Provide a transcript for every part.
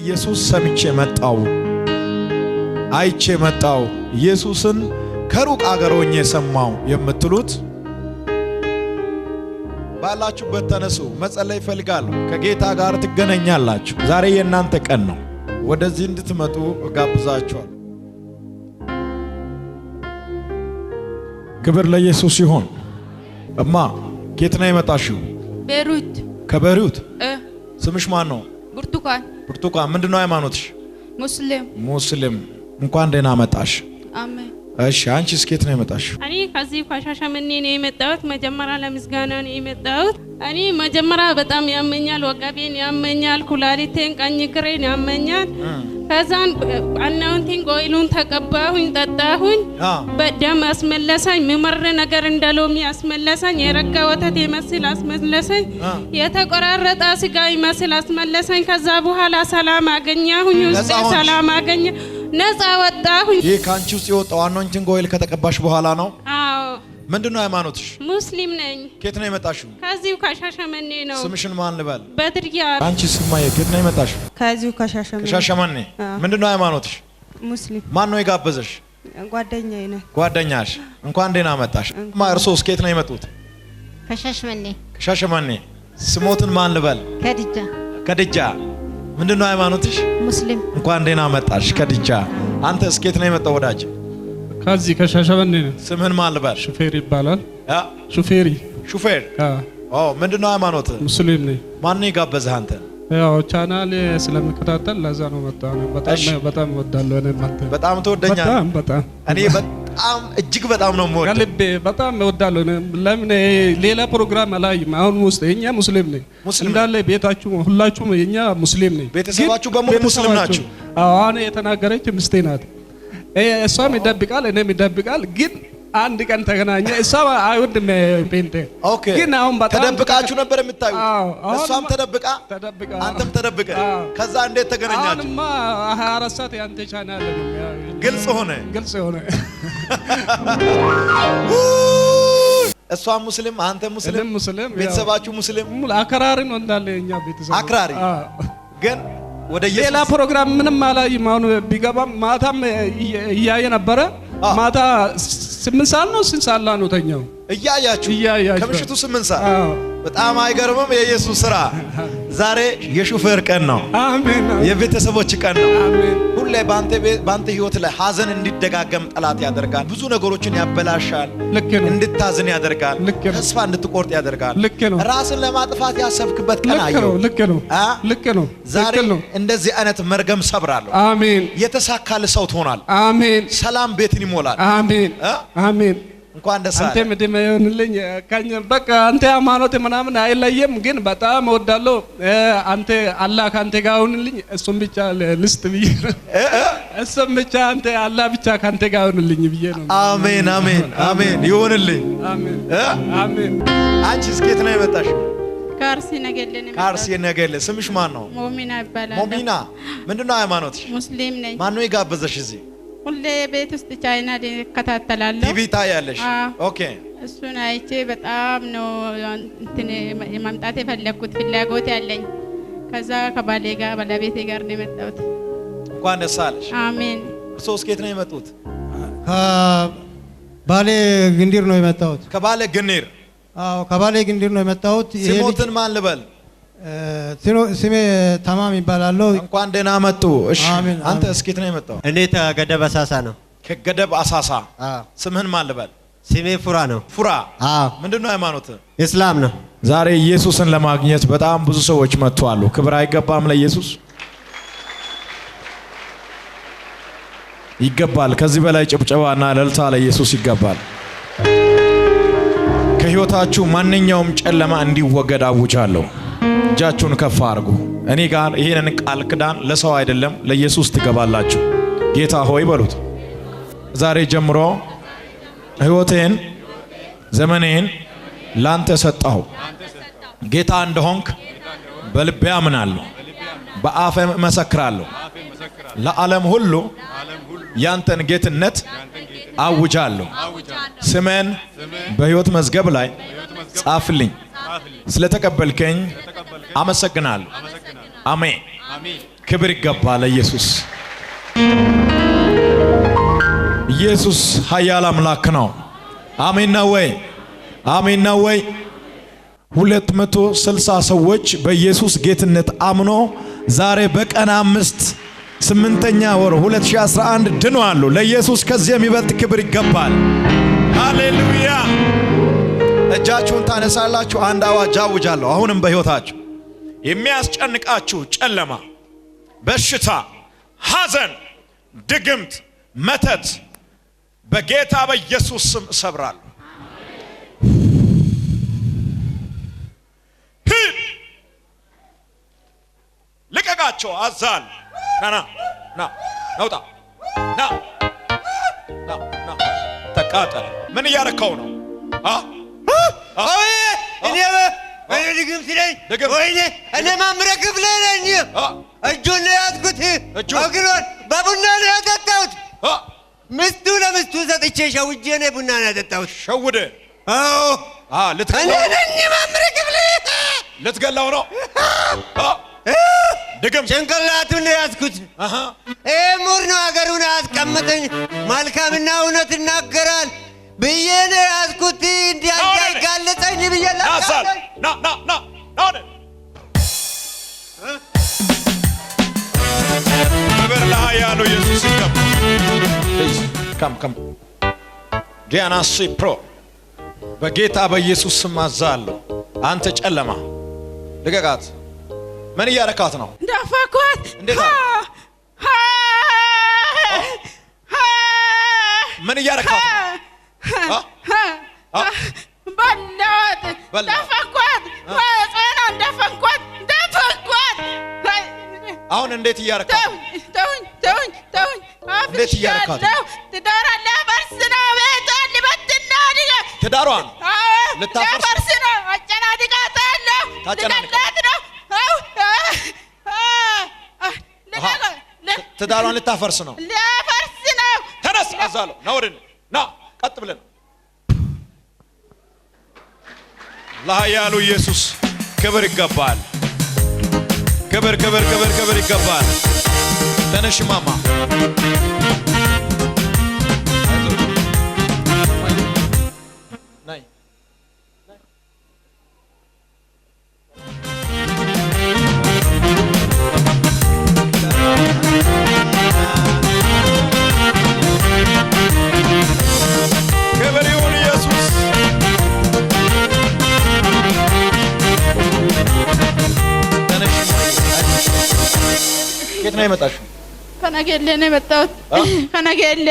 ኢየሱስ ሰምቼ መጣው አይቼ መጣው ኢየሱስን ከሩቅ አገር ሆኜ ሰማው የምትሉት ባላችሁበት ተነሱ። መጸለይ ፈልጋለሁ። ከጌታ ጋር ትገናኛላችሁ። ዛሬ የእናንተ ቀን ነው። ወደዚህ እንድትመጡ እጋብዛችኋለሁ። ክብር ለኢየሱስ ይሁን። እማ ከየት ነው የመጣሽው? ቤሩት። ከቤሩት? ስምሽ ማን ነው? ብርቱካን። ብርቱካን። ምንድነው ሃይማኖትሽ? ሙስሊም። ሙስሊም። እንኳን ደህና መጣሽ። አሜን። እሺ አንቺስ ከየት ነው የመጣሽው? እኔ ከዚህ ከሻሸመኔ ነው የመጣሁት። መጀመሪያ ለምስጋና ነው የመጣሁት። እኔ መጀመሪያ በጣም ያመኛል፣ ወገቤን ያመኛል፣ ኩላሊቴን፣ ቀኝ እግሬን ያመኛል። ከዛን አናውንቲንግ ኦይሉን ተቀባሁኝ፣ ጠጣሁኝ። በደም አስመለሰኝ። ምመር ነገር እንደ ሎሚ አስመለሰኝ። የረጋ ወተት ይመስል አስመለሰኝ። የተቆራረጠ ስጋ ይመስል አስመለሰኝ። ከዛ በኋላ ሰላም አገኘሁኝ። ውስጤ ሰላም አገኘ፣ ነፃ ወጣሁኝ። ይሄ ካንቺ ውስጥ የወጣው አናውንቲንግ ኦይል ከተቀባሽ በኋላ ነው? አዎ። ምንድነው ሃይማኖትሽ? ሙስሊም ነኝ። ከየት ነው የመጣሽው? ከዚሁ ከሻሸመኔ ነው። ስምሽን ማን ልበል? በድርያ። አንቺ ስማዬ ከየት ነው የመጣሽው? ከዚሁ ከሻሸመኔ። ከሻሸመኔ። ምንድነው ሃይማኖትሽ? ሙስሊም። ማን ነው የጋበዘሽ? ጓደኛዬ ነኝ። ጓደኛሽ። እንኳን ደህና መጣሽ። እርሶስ ከየት ነው የመጡት? ከሻሸመኔ። ከሻሸመኔ። ስሞትን ማን ልበል? ከድጃ። ከድጃ። ምንድነው ሃይማኖትሽ? ሙስሊም። እንኳን ደህና መጣሽ ከድጃ። አንተስ ከየት ነው የመጣው ወዳጅ? ከዚህ ከሻሸመኔ ነው። ስምህን ማን ልበል? ሹፌር ይባላል። ሹፌሪ። ሹፌር። ምንድነው ሃይማኖት? ሙስሊም ነኝ። ማን ነው የጋበዘህ አንተ? ያው ቻናል ስለምከታተል ለዛ ነው መጣሁ። በጣም እወዳለሁ። እኔ አንተ በጣም ትወደኛለህ? በጣም እኔ በጣም እጅግ በጣም ነው የምወደው። ከልቤ በጣም እወዳለሁ። ለምን ሌላ ፕሮግራም አላይም። አሁን ውስጥ የኛ ሙስሊም ነኝ እንዳለ ቤታችሁ ሁላችሁም የኛ ሙስሊም ነኝ። ቤተሰባችሁ በሙሉ ሙስሊም ናችሁ? አሁን የተናገረች ምስቴ ናት። እሷም ይደብቃል እኔም ይደብቃል። ግን አንድ ቀን ተገናኘ። እሷ አይወድም ጴንጤ። ግን አሁን ተደብቃችሁ ነበር የምታዩት? እሷም ተደብቃ አንተም ተደብቀ። ከዛ እንዴት ተገናኛችሁ? አሁንማ 24 ሰዓት ያንተ ቻናል ነው። ግልጽ ሆነ። እሷ ሙስሊም አንተ ሙስሊም፣ ቤተሰባችሁ ሙስሊም። አክራሪ ነው እንዳለ የኛ ቤተሰብ አክራሪ። ግን ወደ ሌላ ፕሮግራም ምንም አላይም። አሁን ቢገባም ማታም እያየ ነበረ። ማታ 8 ሰዓት ነው 6 ሰዓት ነው ተኛው። እያያችሁ ከምሽቱ 8 ሰዓት። በጣም አይገርምም? የኢየሱስ ስራ። ዛሬ የሹፌር ቀን ነው። አሜን። የቤተሰቦች ቀን ነው። አሜን። ሁሌ ባንተ ህይወት ላይ ሀዘን እንዲደጋገም ጠላት ያደርጋል። ብዙ ነገሮችን ያበላሻል። እንድታዝን ያደርጋል። ተስፋ እንድትቆርጥ ያደርጋል። ራስን ለማጥፋት ያሰብክበት ቀን አየሁ። ልክ ነው። ዛሬ እንደዚህ አይነት መርገም ሰብራለሁ። አሜን። የተሳካለ ሰው ትሆናል። አሜን። ሰላም ቤትን ይሞላል። አሜን። አሜን። እንኳን ደስ አለ። አንተ ምድም ይሁንልኝ። በቃ አንተ ሃይማኖት ምናምን አይለየም፣ ግን በጣም እወዳለሁ። አንተ አላህ ካንተ ጋር ይሁንልኝ። እሱም ብቻ ልስጥ ብዬ ነው። እሱም ብቻ አንተ አላህ ብቻ ካንተ ጋር ይሁንልኝ ብዬ ነው። አሜን። አሜን። አሜን። ይሁንልኝ። አሜን። አሜን። አንቺ እስከየት ነው የመጣሽው? ከአርሲ ነገሌ ነው። ከአርሲ ነገሌ። ስምሽ ማን ነው? ሞሚና ይባላል። ሞሚና። ምንድነው ሃይማኖትሽ? ሙስሊም ነኝ። ማን ነው የጋበዘሽ እዚህ? ሁሌ ቤት ውስጥ ቻይናል እከታተላለሁ። ቲቪ ታያለሽ? ኦኬ። እሱን አይቼ በጣም ነው እንትን የማምጣት የፈለኩት ፍላጎት ያለኝ። ከዛ ከባሌ ጋር ባለቤቴ ጋር ነው የመጣሁት። እንኳን ደስ አለሽ። አሜን። እርሶስ ከየት ነው የመጡት? ከባሌ ግንዲር ነው የመጣሁት። ከባሌ ግንዲር? አዎ ከባሌ ግንዲር ነው የመጣሁት። ስሞትን ማን ልበል? ስሜ ተማም ይባላል። እንኳን ደህና መጡ። እሺ አንተ እስከየት ነው የመጣው? እኔ ከገደብ አሳሳ ነው። ከገደብ አሳሳ። ስምህን ማን ልበል? ስሜ ፉራ ነው። ፉራ። ምንድነው ሃይማኖት? እስላም ነው። ዛሬ ኢየሱስን ለማግኘት በጣም ብዙ ሰዎች መጥተዋል። ክብር አይገባም ለኢየሱስ? ይገባል። ከዚህ በላይ ጭብጨባና እልልታ ለኢየሱስ ይገባል። ከህይወታችሁ ማንኛውም ጨለማ እንዲወገድ አውጃለሁ። እጃችሁን ከፍ አድርጉ። እኔ ጋር ይሄንን ቃል ኪዳን ለሰው አይደለም ለኢየሱስ ትገባላችሁ። ጌታ ሆይ በሉት። ዛሬ ጀምሮ ህይወቴን ዘመኔን ላንተ ሰጣሁ። ጌታ እንደሆንክ በልቤ አምናለሁ፣ በአፌም እመሰክራለሁ። ለዓለም ሁሉ ያንተን ጌትነት አውጃለሁ። ስሜን በህይወት መዝገብ ላይ ጻፍልኝ። ስለተቀበልከኝ አመሰግናለሁ። አሜን። ክብር ይገባል ለኢየሱስ። ኢየሱስ ኃያል አምላክ ነው። አሜን ነው ወይ? አሜን ነው ወይ? 260 ሰዎች በኢየሱስ ጌትነት አምኖ ዛሬ በቀን 8ኛ ወር 2011 ድነዋል። ለኢየሱስ ከዚህ የሚበልጥ ክብር ይገባል። ሃሌሉያ። እጃችሁን ታነሳላችሁ። አንድ አዋጅ አውጃለሁ። አሁንም በሕይወታችሁ የሚያስጨንቃችሁ ጨለማ፣ በሽታ፣ ሐዘን፣ ድግምት፣ መተት በጌታ በኢየሱስ ስም እሰብራለሁ። ልቀቃቸው አዛል ና ናውጣ ና ተቃጠል። ምን እያረከው ነው? ድግምት ነኝ ወይኔ እኔ ማምረክብ ነኝ። እጁን ነው ያዝኩት፣ እግሩን በቡና ነው ያጠጣሁት። ምስቱ ለምስቱ ሰጥቼ ሸውጄ ነው ቡና ነው ያጠጣሁት። ሸውደ? አዎ ልትገላው ነው? ድግም ጭንቅላቱን ነው ያዝኩት። ሙር ነው አገሩን አያስቀምጠኝ። መልካምና እውነት ይናገራል ብዬ ነው ያዝኩት። እንዳይጋለጠኝ ብዬ ናሳል ና ክብር ለኃያሉ ኢየሱስ ይገባል። ከም ዲያናሲ ፕሮ በጌታ በኢየሱስ ስም አዛለሁ። አንተ ጨለማ ልቀቃት። ምን እያረካት ነው? ዳፋኳት። እንዴት ምን እያረካት ነው? በላት ዳፋኳት። ጽናን ዳፋኳት። አሁን እንዴት እያረካት? ተውኝ እንዴት እያረካት? ትዳሯን ሊያፈርስ ነው። ቤቷን ሊበትን ነው። ትዳሯን ልታፈርስ ነው። አጨናድቃታለሁ። ልገላት ነው። ትዳሯን ልታፈርስ ነው። ሊያፈርስ ነው። ተነስ አዛለሁ። ና ወደ ና ቀጥ ብለን ለኃያሉ ኢየሱስ ክብር ይገባል። ክብር ይገባል። ተነሽ ማማ ናይ ክብር ይሁን ኢየሱስ። ከየት ነው የመጣሽው? ከነገሌ ነው የመጣሁት። ከነገሌ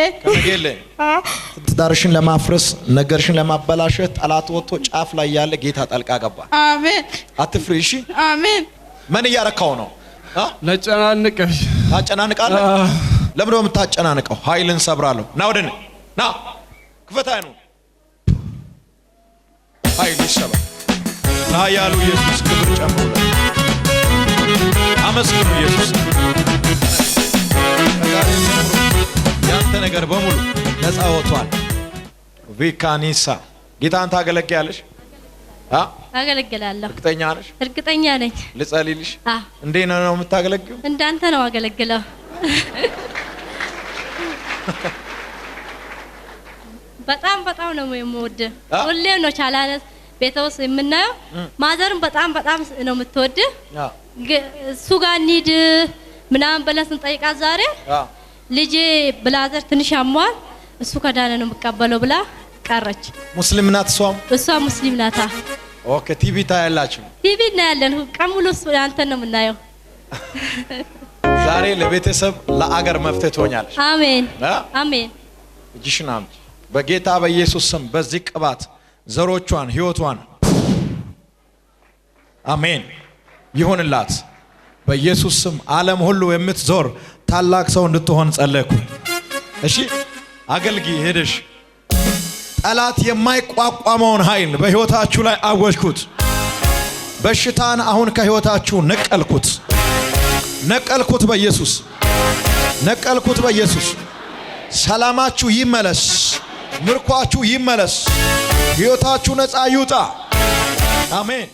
ትዳርሽን ለማፍረስ ነገርሽን ለማበላሸት ጠላት ወጥቶ ጫፍ ላይ ያለ ጌታ ጣልቃ ገባ። አሜን። አትፍሪ። እሺ አሜን። ምን እያረካው ነው? ለጨናንቀሽ ታጨናንቃለህ። ለምን ነው የምታጨናንቀው? ኃይልን ሰብራለሁ። ና ወደኔ ና ክፈታ ነው። ኃይል ይሰበር። ለኃያሉ ኢየሱስ ክብር ጨምሩ። አመስግኑ ኢየሱስ። ያንተ ነገር በሙሉ ነፃ ወጥቷል። ቪካኒሳ ጌታን ታገለግያለሽ? አገለግላለሁ። እርግጠኛ ነሽ? እርግጠኛ ነኝ። ልጸልይልሽ? እንዴት ነው የምታገለግዩ? እንዳንተ ነው አገለግለው። በጣም ነው የምወድ። ሁሌም ነው ቻላነት ቤተውስ የምናየው። ማዘርም በጣም ነው የምትወድ። እሱ ጋር እንሂድ ምናምን ብለን ስንጠይቃት ዛሬ ልጄ ብላዘር ትንሽ አሟል እሱ ከዳነ ነው የምቀበለው ብላ ቀረች። ሙስሊም ናት እሷ ሙስሊም ናታ። ኦኬ። ቲቪ ታያላችሁ? ቲቪ እናያለን። ቀን ሙሉ አንተን ነው የምናየው። ዛሬ ለቤተሰብ ለአገር መፍትሄ ትሆኛለሽ። አሜን አሜን። እጅሽን አምጪ በጌታ በኢየሱስ ስም። በዚህ ቅባት ዘሮቿን ህይወቷን አሜን ይሁንላት በኢየሱስ ስም። ዓለም ሁሉ የምትዞር ታላቅ ሰው እንድትሆን ጸለይኩ። እሺ አገልጊ ሄደሽ ጠላት የማይቋቋመውን ኃይል በህይወታችሁ ላይ አወጅኩት። በሽታን አሁን ከህይወታችሁ ነቀልኩት በኢየሱስ ነቀልኩት በኢየሱስ። ሰላማችሁ ይመለስ፣ ምርኳችሁ ይመለስ፣ ህይወታችሁ ነፃ ይውጣ። አሜን።